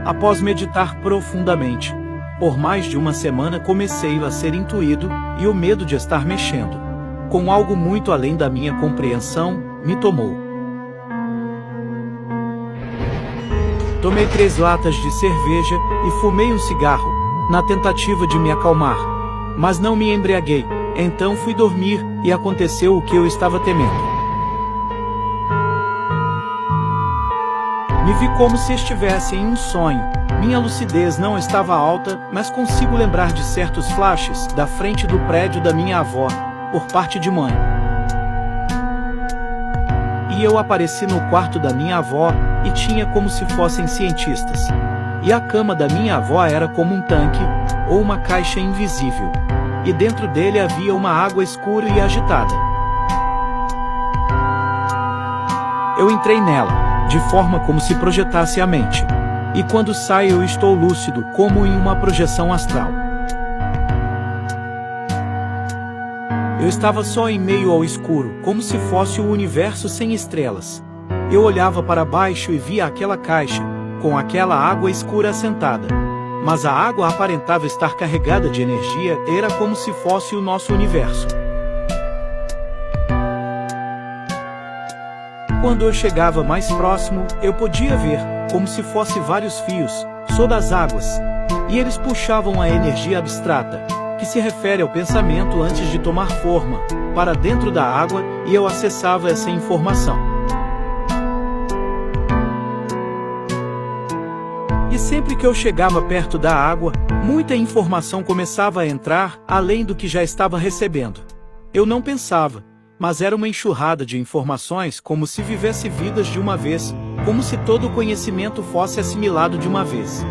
Após meditar profundamente, por mais de uma semana comecei a ser intuído, e o medo de estar mexendo com algo muito além da minha compreensão me tomou. Tomei 3 latas de cerveja e fumei um cigarro, na tentativa de me acalmar. Mas não me embriaguei, então fui dormir, e aconteceu o que eu estava temendo. Me vi como se estivesse em um sonho. Minha lucidez não estava alta, mas consigo lembrar de certos flashes da frente do prédio da minha avó, por parte de mãe. E eu apareci no quarto da minha avó, e tinha como se fossem cientistas. E a cama da minha avó era como um tanque, ou uma caixa invisível. E dentro dele havia uma água escura e agitada. Eu entrei nela, de forma como se projetasse a mente. E quando saio eu estou lúcido, como em uma projeção astral. Eu estava só em meio ao escuro, como se fosse o universo sem estrelas. Eu olhava para baixo e via aquela caixa, com aquela água escura assentada. Mas a água aparentava estar carregada de energia, era como se fosse o nosso universo. Quando eu chegava mais próximo, eu podia ver, como se fosse vários fios, sob as águas. E eles puxavam a energia abstrata, que se refere ao pensamento antes de tomar forma, para dentro da água, e eu acessava essa informação. E sempre que eu chegava perto da água, muita informação começava a entrar, além do que já estava recebendo. Eu não pensava, mas era uma enxurrada de informações, como se vivesse vidas de uma vez, como se todo o conhecimento fosse assimilado de uma vez.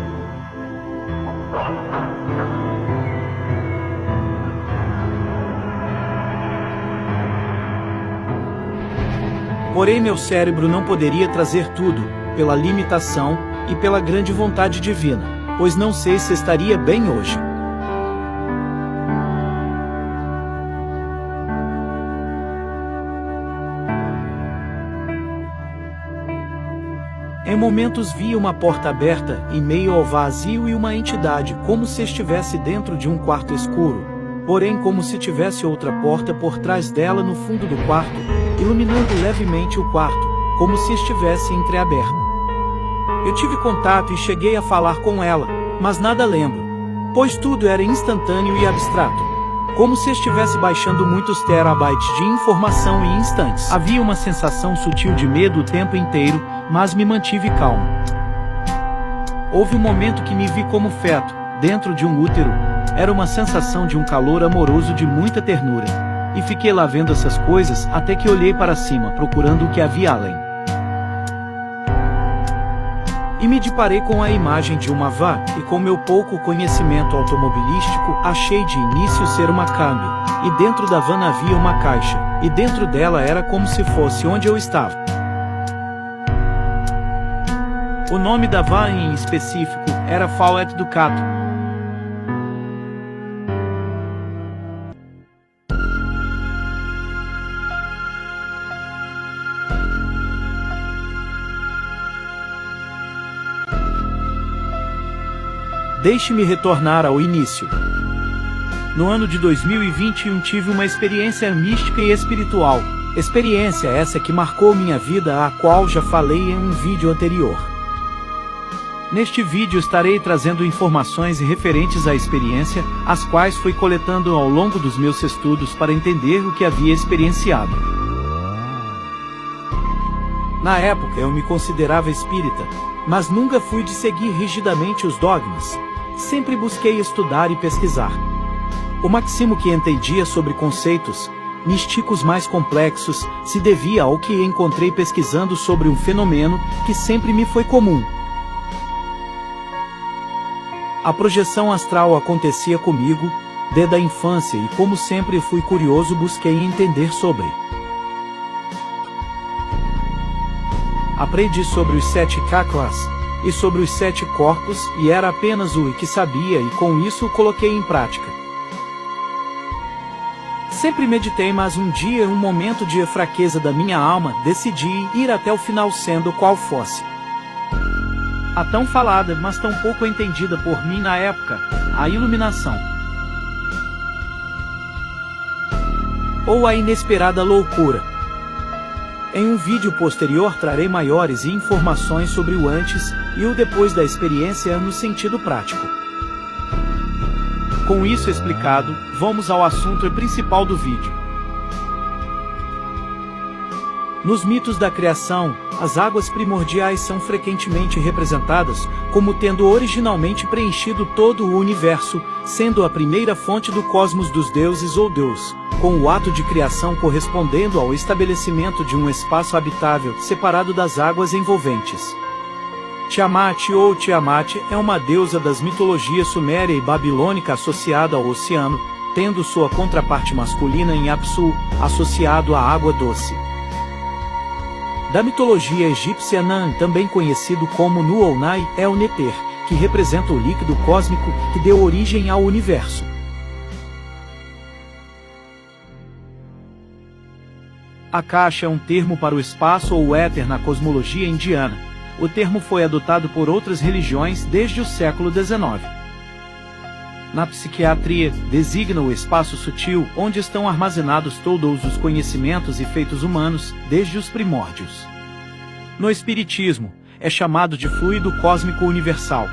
Porém, meu cérebro não poderia trazer tudo, pela limitação e pela grande vontade divina, pois não sei se estaria bem hoje. Em momentos via uma porta aberta, em meio ao vazio, e uma entidade, como se estivesse dentro de um quarto escuro, porém como se tivesse outra porta por trás dela no fundo do quarto, iluminando levemente o quarto, como se estivesse entreaberto. Eu tive contato e cheguei a falar com ela, mas nada lembro, pois tudo era instantâneo e abstrato, como se estivesse baixando muitos terabytes de informação em instantes. Havia uma sensação sutil de medo o tempo inteiro, mas me mantive calmo. Houve um momento que me vi como feto, dentro de um útero. Era uma sensação de um calor amoroso de muita ternura. E fiquei lá vendo essas coisas, até que olhei para cima, procurando o que havia além. E me deparei com a imagem de uma van, e com meu pouco conhecimento automobilístico, achei de início ser uma Kombi. E dentro da van havia uma caixa, e dentro dela era como se fosse onde eu estava. O nome da van em específico era Fiat Ducato. Deixe-me retornar ao início. No ano de 2021 tive uma experiência mística e espiritual. Experiência essa que marcou minha vida, a qual já falei em um vídeo anterior. Neste vídeo estarei trazendo informações referentes à experiência, as quais fui coletando ao longo dos meus estudos para entender o que havia experienciado. Na época eu me considerava espírita, mas nunca fui de seguir rigidamente os dogmas. Sempre busquei estudar e pesquisar. O máximo que entendia sobre conceitos místicos mais complexos se devia ao que encontrei pesquisando sobre um fenômeno que sempre me foi comum. A projeção astral acontecia comigo desde a infância e, como sempre fui curioso, busquei entender sobre. Aprendi sobre os 7 chakras e sobre os 7 corpos, e era apenas o que sabia, e com isso o coloquei em prática. Sempre meditei, mas um dia, em um momento de fraqueza da minha alma, decidi ir até o final, sendo qual fosse. A tão falada, mas tão pouco entendida por mim na época, a iluminação. Ou a inesperada loucura. Em um vídeo posterior trarei maiores informações sobre o antes e o depois da experiência no sentido prático. Com isso explicado, vamos ao assunto principal do vídeo. Nos mitos da criação, as águas primordiais são frequentemente representadas como tendo originalmente preenchido todo o universo, sendo a primeira fonte do cosmos dos deuses ou Deus, com o ato de criação correspondendo ao estabelecimento de um espaço habitável separado das águas envolventes. Tiamat ou Tiamat é uma deusa das mitologias suméria e babilônica associada ao oceano, tendo sua contraparte masculina em Apsu, associado à água doce. Da mitologia egípcia Nan, também conhecido como Nu ou Nai, é o néter, que representa o líquido cósmico que deu origem ao universo. Akasha é um termo para o espaço ou éter na cosmologia indiana. O termo foi adotado por outras religiões desde o século XIX. Na psiquiatria, designa o espaço sutil onde estão armazenados todos os conhecimentos e feitos humanos, desde os primórdios. No espiritismo, é chamado de fluido cósmico universal.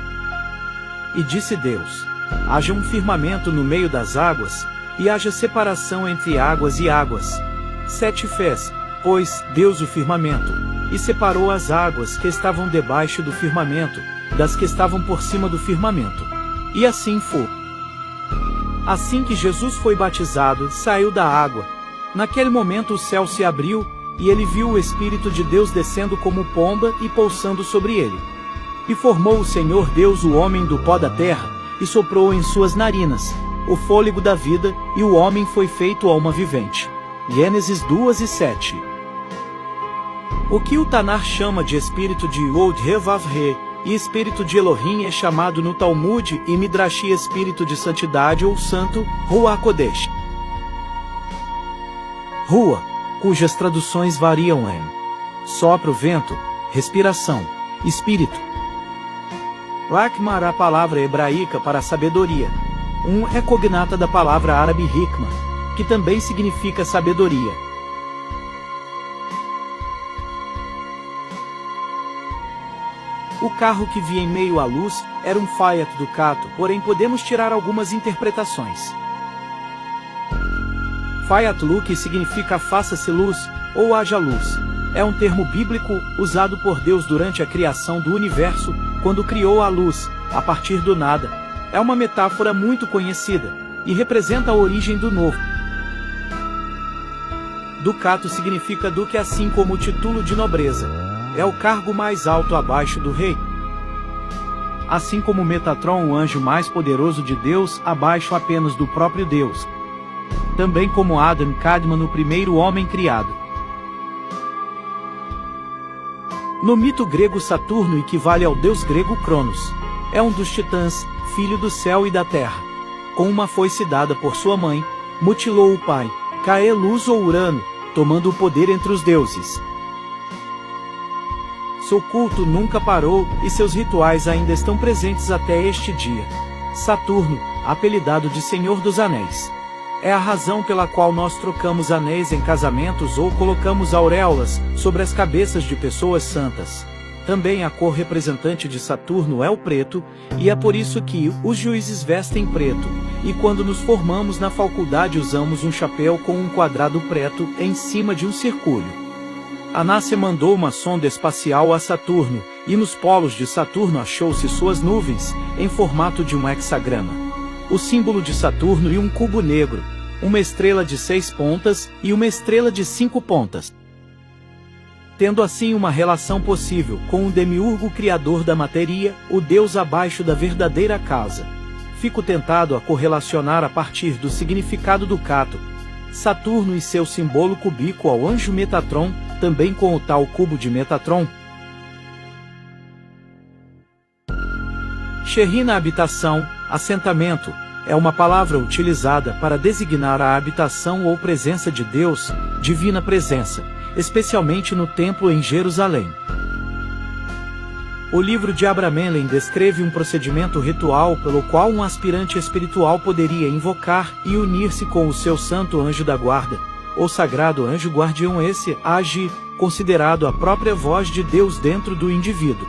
E disse Deus: haja um firmamento no meio das águas, e haja separação entre águas e águas. 7 fez, pois, Deus o firmamento, e separou as águas que estavam debaixo do firmamento, das que estavam por cima do firmamento. E assim foi. Assim que Jesus foi batizado, saiu da água. Naquele momento o céu se abriu, e ele viu o Espírito de Deus descendo como pomba e pousando sobre ele. E formou o Senhor Deus o homem do pó da terra, e soprou em suas narinas o fôlego da vida, e o homem foi feito alma vivente. Gênesis 2:7. O que o Tanar chama de espírito de Yod-He-Vav-He, e espírito de Elohim é chamado no Talmud e Midrashi espírito de santidade ou santo, Ruach Kodesh. Rua, cujas traduções variam em sopro, vento, respiração, espírito. Lakmar, a palavra hebraica para sabedoria. É cognata da palavra árabe hikma, que também significa sabedoria. O carro que via em meio à luz era um Fiat Ducato, porém podemos tirar algumas interpretações. Fiat Lux significa faça-se luz, ou haja luz. É um termo bíblico usado por Deus durante a criação do universo, quando criou a luz, a partir do nada. É uma metáfora muito conhecida, e representa a origem do novo. Ducato significa duque, assim como o título de nobreza. É o cargo mais alto abaixo do rei. Assim como Metatron, o anjo mais poderoso de Deus, abaixo apenas do próprio Deus. Também como Adam Kadmon, o primeiro homem criado. No mito grego, Saturno equivale ao deus grego Cronos. É um dos titãs, filho do céu e da terra. Com uma foice dada por sua mãe, mutilou o pai, Caelus ou Urano, tomando o poder entre os deuses. Seu culto nunca parou, e seus rituais ainda estão presentes até este dia. Saturno, apelidado de Senhor dos Anéis. É a razão pela qual nós trocamos anéis em casamentos ou colocamos auréolas sobre as cabeças de pessoas santas. Também a cor representante de Saturno é o preto, e é por isso que os juízes vestem preto, e quando nos formamos na faculdade usamos um chapéu com um quadrado preto em cima de um circúlio. A NASA mandou uma sonda espacial a Saturno, e nos polos de Saturno achou-se suas nuvens, em formato de um hexagrama. O símbolo de Saturno e um cubo negro, uma estrela de 6 pontas e uma estrela de 5 pontas. Tendo assim uma relação possível com o demiurgo criador da matéria, o Deus abaixo da verdadeira casa. Fico tentado a correlacionar a partir do significado do Cato, Saturno e seu símbolo cúbico ao anjo Metatron, também com o tal cubo de Metatron. Shekhinah, habitação, assentamento, é uma palavra utilizada para designar a habitação ou presença de Deus, divina presença, especialmente no templo em Jerusalém. O livro de Abraham Mellen descreve um procedimento ritual pelo qual um aspirante espiritual poderia invocar e unir-se com o seu santo anjo da guarda, ou sagrado anjo guardião. Esse age considerado a própria voz de Deus dentro do indivíduo.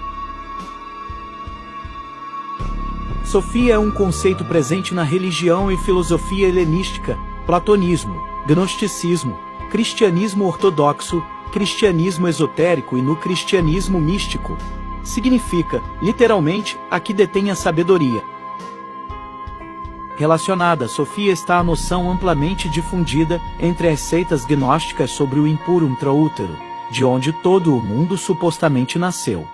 Sofia é um conceito presente na religião e filosofia helenística, platonismo, gnosticismo, cristianismo ortodoxo, cristianismo esotérico e no cristianismo místico. Significa, literalmente, a que detém a sabedoria. Relacionada a Sofia está a noção amplamente difundida entre as seitas gnósticas sobre o impuro intraútero, de onde todo o mundo supostamente nasceu.